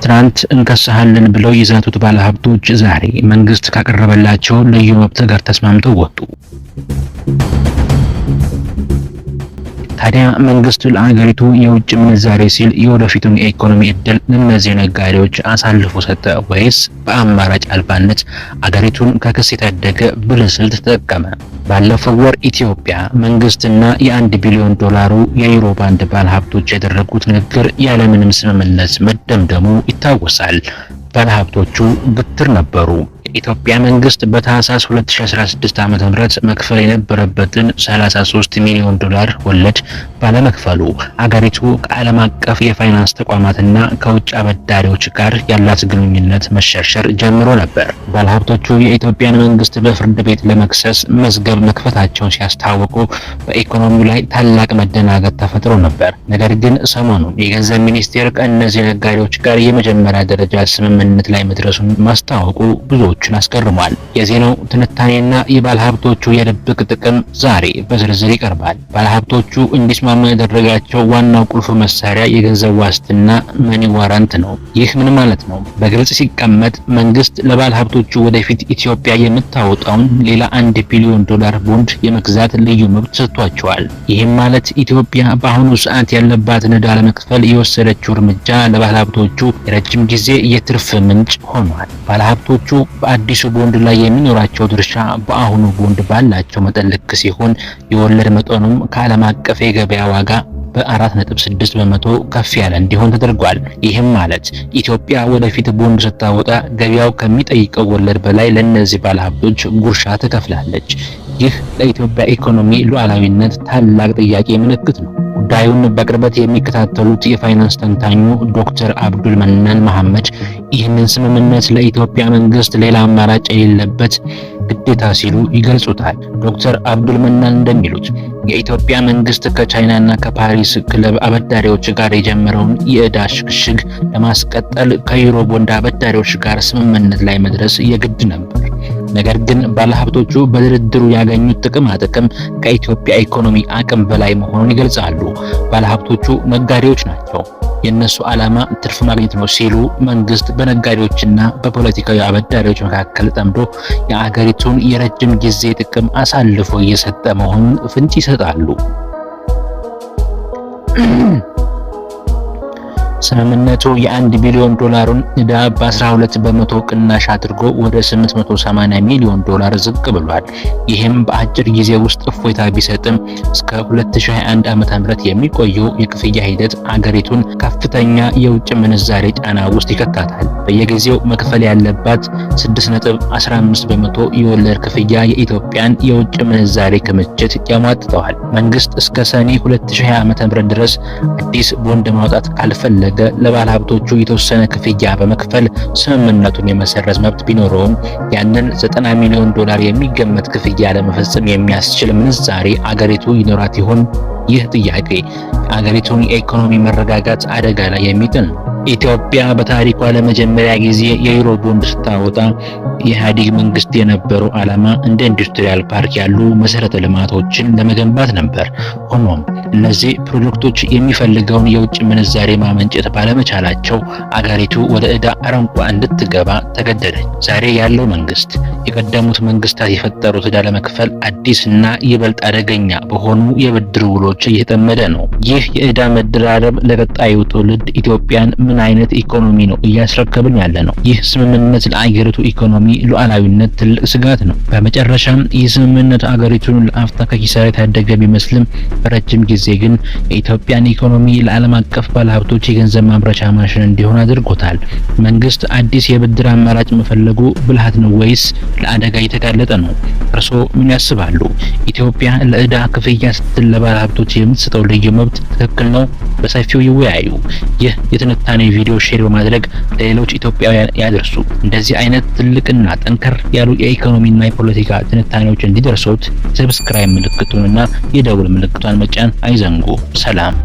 ትናንት እንከሳሃለን ብለው የዛቱት ባለሀብቶች ዛሬ መንግስት ካቀረበላቸው ልዩ መብት ጋር ተስማምተው ወጡ። ታዲያ መንግስት ለአገሪቱ የውጭ ምንዛሬ ሲል የወደፊቱን የኢኮኖሚ እድል ለእነዚህ ነጋዴዎች አሳልፎ ሰጠ ወይስ በአማራጭ አልባነት አገሪቱን ከክስ የታደገ ብልህ ስልት ተጠቀመ? ባለፈው ወር ኢትዮጵያ መንግስትና የ1 ቢሊዮን ዶላሩ የዩሮ ባንድ ባለሀብቶች ያደረጉት ንግግር ያለምንም ስምምነት መደምደሙ ይታወሳል። ባለሀብቶቹ ግትር ነበሩ። የኢትዮጵያ መንግስት በታህሳስ 2016 ዓ.ም መክፈል የነበረበትን 33 ሚሊዮን ዶላር ወለድ ባለመክፈሉ አገሪቱ ከዓለም አቀፍ የፋይናንስ ተቋማትና ከውጭ አበዳሪዎች ጋር ያላት ግንኙነት መሸርሸር ጀምሮ ነበር። ባለሀብቶቹ የኢትዮጵያን መንግስት በፍርድ ቤት ለመክሰስ መዝገብ መክፈታቸውን ሲያስታውቁ በኢኮኖሚው ላይ ታላቅ መደናገጥ ተፈጥሮ ነበር። ነገር ግን ሰሞኑን የገንዘብ ሚኒስቴር ከእነዚህ ነጋዴዎች ጋር የመጀመሪያ ደረጃ ስምምነት ላይ መድረሱን ማስታወቁ ብዙዎችን አስገርሟል። የዜናው ትንታኔና የባለሀብቶቹ የድብቅ ጥቅም ዛሬ በዝርዝር ይቀርባል። ባለሀብቶቹ እንዲስማሙ ያደረጋቸው ዋናው ቁልፍ መሳሪያ የገንዘብ ዋስትና መኒ ዋራንት ነው። ይህ ምን ማለት ነው? በግልጽ ሲቀመጥ መንግስት ለባለሀብቶቹ ወደፊት ኢትዮጵያ የምታወጣውን ሌላ 1 ቢሊዮን ዶላር ቦንድ የመግዛት ልዩ መብት ሰጥቷቸዋል። ይህም ማለት ኢትዮጵያ በአሁኑ ሰዓት ያለባትን ዕዳ ለመክፈል የወሰደችው እርምጃ ለባለሀብቶቹ የረጅም ጊዜ የትርፍ ምንጭ ሆኗል። ባለሀብቶቹ በአዲሱ ቦንድ ላይ የሚኖራቸው ድርሻ በአሁኑ ቦንድ ባላቸው መጠን ልክ ሲሆን የወለድ መጠኑም ከዓለም አቀፍ የገበያ ዋጋ በ4.6 በመቶ ከፍ ያለ እንዲሆን ተደርጓል። ይህም ማለት ኢትዮጵያ ወደፊት ቦንድ ስታወጣ ገበያው ከሚጠይቀው ወለድ በላይ ለእነዚህ ባለሀብቶች ጉርሻ ትከፍላለች። ይህ ለኢትዮጵያ ኢኮኖሚ ሉዓላዊነት ታላቅ ጥያቄ ምልክት ነው። ጉዳዩን በቅርበት የሚከታተሉት የፋይናንስ ተንታኙ ዶክተር አብዱል መናን መሐመድ ይህንን ስምምነት ለኢትዮጵያ መንግስት ሌላ አማራጭ የሌለበት ግዴታ ሲሉ ይገልጹታል። ዶክተር አብዱል መናን እንደሚሉት የኢትዮጵያ መንግስት ከቻይናና ከፓሪስ ክለብ አበዳሪዎች ጋር የጀመረውን የዕዳ ሽግሽግ ለማስቀጠል ከዩሮ ቦንድ አበዳሪዎች ጋር ስምምነት ላይ መድረስ የግድ ነበር። ነገር ግን ባለሀብቶቹ በድርድሩ ያገኙት ጥቅም ከኢትዮጵያ ኢኮኖሚ አቅም በላይ መሆኑን ይገልጻሉ። ባለሀብቶቹ ነጋዴዎች ናቸው። የነሱ ዓላማ ትርፍ ማግኘት ነው ሲሉ መንግስት በነጋዴዎችና በፖለቲካዊ አበዳሪዎች መካከል ጠምዶ የአገሪቱን የረጅም ጊዜ ጥቅም አሳልፎ እየሰጠ መሆኑን ፍንጭ ይሰጣሉ። ስምምነቱ የ1 ቢሊዮን ዶላሩን ዕዳ በ12 በመቶ ቅናሽ አድርጎ ወደ 880 ሚሊዮን ዶላር ዝቅ ብሏል። ይህም በአጭር ጊዜ ውስጥ እፎይታ ቢሰጥም እስከ 2021 ዓ.ም የሚቆየው የክፍያ ሂደት አገሪቱን ከፍተኛ የውጭ ምንዛሬ ጫና ውስጥ ይከታታል። በየጊዜው መክፈል ያለባት 6.15 በመቶ የወለድ ክፍያ የኢትዮጵያን የውጭ ምንዛሬ ክምችት ያሟጥጠዋል። መንግስት እስከ ሰኔ 2020 ዓ.ም ድረስ አዲስ ቦንድ ማውጣት ካልፈለገ ለባለሀብቶቹ የተወሰነ ክፍያ በመክፈል ስምምነቱን የመሰረዝ መብት ቢኖረውም ያንን 90 ሚሊዮን ዶላር የሚገመት ክፍያ ለመፈጸም የሚያስችል ምንዛሬ አገሪቱ ይኖራት ይሆን? ይህ ጥያቄ አገሪቱን የኢኮኖሚ መረጋጋት አደጋ ላይ የሚጥል ነው። ኢትዮጵያ በታሪኳ ለመጀመሪያ ጊዜ የዩሮ ቦንድ ስታወጣ የኢህአዴግ መንግስት የነበረው ዓላማ እንደ ኢንዱስትሪያል ፓርክ ያሉ መሰረተ ልማቶችን ለመገንባት ነበር። ሆኖም እነዚህ ፕሮጀክቶች የሚፈልገውን የውጭ ምንዛሬ ማመንጨት ባለመቻላቸው አገሪቱ ወደ ዕዳ አረንቋ እንድትገባ ተገደደች። ዛሬ ያለው መንግስት የቀደሙት መንግስታት የፈጠሩት ዕዳ ለመክፈል አዲስና ይበልጥ አደገኛ በሆኑ የብድር ውሎች እየተጠመደ ነው። ይህ የዕዳ መደራረብ ለቀጣዩ ትውልድ ኢትዮጵያን ምን አይነት ኢኮኖሚ ነው እያስረከብን ያለ ነው? ይህ ስምምነት ለአገሪቱ ኢኮኖሚ ሉዓላዊነት ትልቅ ስጋት ነው። በመጨረሻም ይህ ስምምነት አገሪቱን ለአፍታ ከኪሳራ የታደገ ቢመስልም በረጅም ጊዜ ግን የኢትዮጵያን ኢኮኖሚ ለዓለም አቀፍ ባለሀብቶች የገንዘብ ማምረቻ ማሽን እንዲሆን አድርጎታል። መንግስት አዲስ የብድር አማራጭ መፈለጉ ብልሃት ነው ወይስ ለአደጋ የተጋለጠ ነው? እርስዎ ምን ያስባሉ? ኢትዮጵያ ለዕዳ ክፍያ ስትል ለባለሀብቶች የምትሰጠው ልዩ መብት ትክክል ነው? በሰፊው ይወያዩ። ይህ የትንታኔ ቪዲዮ ሼር በማድረግ ለሌሎች ኢትዮጵያውያን ያደርሱ። እንደዚህ አይነት ትልቅና ጠንከር ያሉ የኢኮኖሚና የፖለቲካ ትንታኔዎች እንዲደርሱት ሰብስክራይብ ምልክቱንና የደውል ምልክቷን መጫን አይዘንጉ። ሰላም።